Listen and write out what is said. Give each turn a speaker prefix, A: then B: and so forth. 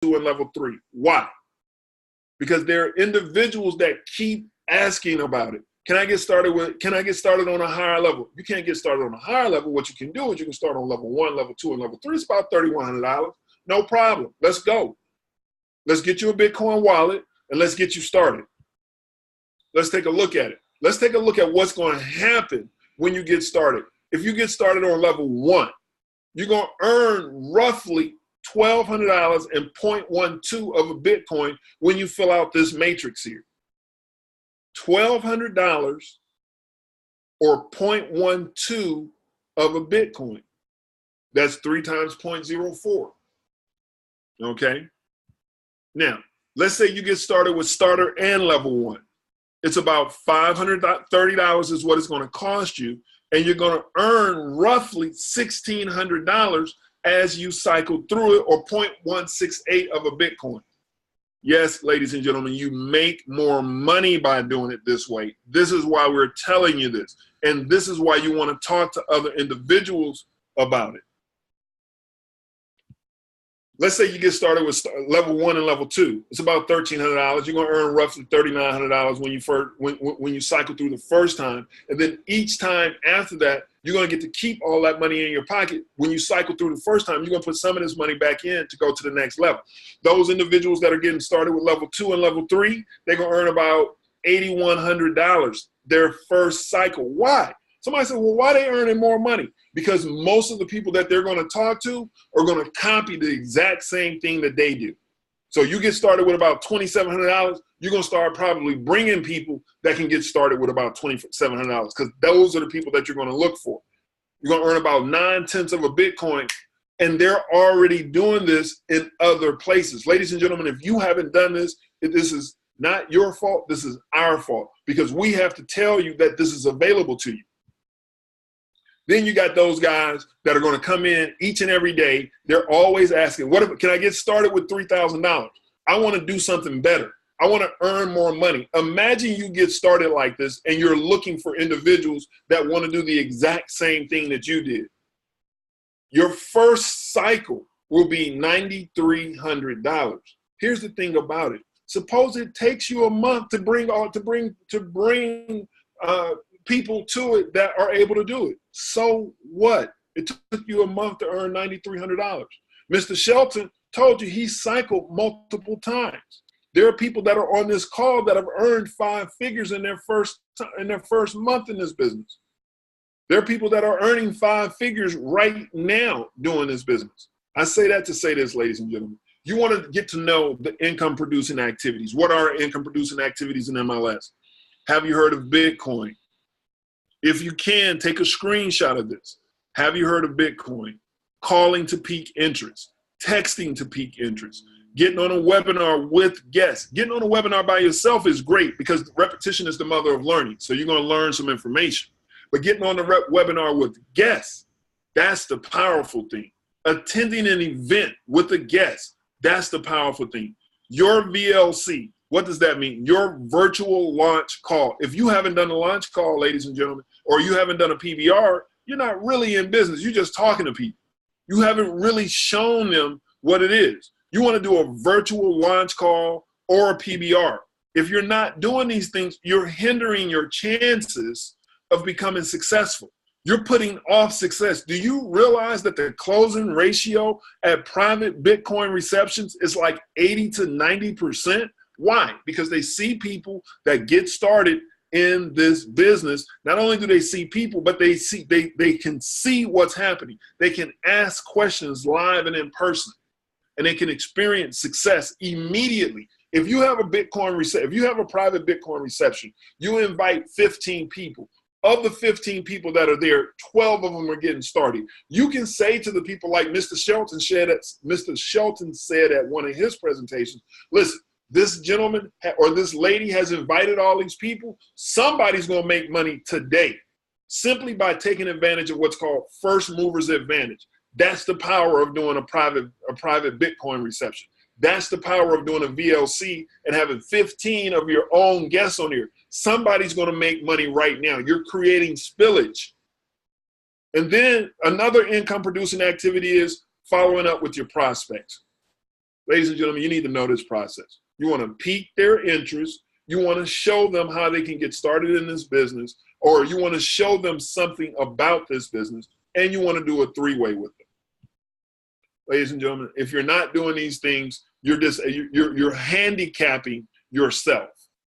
A: 2 and level 3. Why? Because there are individuals that keep asking about it. Can I get started on a higher level? You can't get started on a higher level. What you can do is you can start on level 1, level 2, and level 3. It's about $3,100. No problem. Let's go. Let's get you a Bitcoin wallet and let's get you started. Let's take a look at it. Let's take a look at what's going to happen when you get started. If you get started on level 1, you're going to earn roughly $1,200 and 0.12 of a Bitcoin when you fill out this matrix here. $1,200 or 0.12 of a Bitcoin. That's 3 times 0.04. Okay? Now, let's say you get started with starter and level 1. It's about $530 is what it's going to cost you, and you're going to earn roughly $1,600 as you cycle through it, or 0.168 of a Bitcoin. Yes, ladies and gentlemen, you make more money by doing it this way. This is why we're telling you this, and this is why you want to talk to other individuals about it. Let's say you get started with level 1 and level 2. It's about $1,300. You're going to earn roughly $3,900 when you cycle through the first time. And then each time after that, you're going to get to keep all that money in your pocket. When you cycle through the first time, you're going to put some of this money back in to go to the next level. Those individuals that are getting started with level 2 and level 3, they're going to earn about $8,100 their first cycle. Why? Somebody said, well, why are they earning more money? Because most of the people that they're going to talk to are going to copy the exact same thing that they do. So you get started with about $2,700, you're going to start probably bringing people that can get started with about $2,700, because those are the people that you're going to look for. You're going to earn about 9/10 of a Bitcoin, and they're already doing this in other places. Ladies and gentlemen, if you haven't done this, this is not your fault. This is our fault, because we have to tell you that this is available to you. Then you got those guys that are going to come in each and every day. They're always asking, can I get started with $3,000? I want to do something better. I want to earn more money. Imagine you get started like this and you're looking for individuals that want to do the exact same thing that you did. Your first cycle will be $9,300. Here's the thing about it. Suppose it takes you a month to bring people to it that are able to do it. So what? It took you a month to earn $9,300. Mr. Shelton told you he cycled multiple times. There are people that are on this call that have earned 5 figures in their first month in this business. There are people that are earning 5 figures right now doing this business. I say that to say this, ladies and gentlemen. You want to get to know the income producing activities. What are income producing activities in MLS? Have you heard of Bitcoin? If you can, take a screenshot of this. Have you heard of Bitcoin? Calling to peak interest, texting to peak interest, getting on a webinar with guests. Getting on a webinar by yourself is great because repetition is the mother of learning. So you're going to learn some information. But getting on the webinar with guests, that's the powerful thing. Attending an event with a guest, that's the powerful thing. Your VLC, what does that mean? Your virtual launch call. If you haven't done a launch call, ladies and gentlemen, or you haven't done a PBR, you're not really in business. You're just talking to people. You haven't really shown them what it is. You want to do a virtual launch call or a PBR. If you're not doing these things, you're hindering your chances of becoming successful. You're putting off success. Do you realize that the closing ratio at private Bitcoin receptions is like 80 to 90%? Why? Because they see people that get started in this business. Not only do they see people, but they can see what's happening. They can ask questions live and in person, and they can experience success immediately. If you have a if you have a private Bitcoin reception, you invite 15 people. Of the 15 people that are there, 12 of them are getting started. You can say to the people like Mr. Shelton said at one of his presentations, listen, this gentleman or this lady has invited all these people. Somebody's going to make money today simply by taking advantage of what's called first movers advantage. That's the power of doing a private Bitcoin reception. That's the power of doing a VLC and having 15 of your own guests on here. Somebody's going to make money right now. You're creating spillage. And then another income producing activity is following up with your prospects. Ladies and gentlemen, you need to know this process. You want to pique their interest. You want to show them how they can get started in this business, or you want to show them something about this business, and you want to do a three-way with them. Ladies and gentlemen, if you're not doing these things, you're handicapping yourself.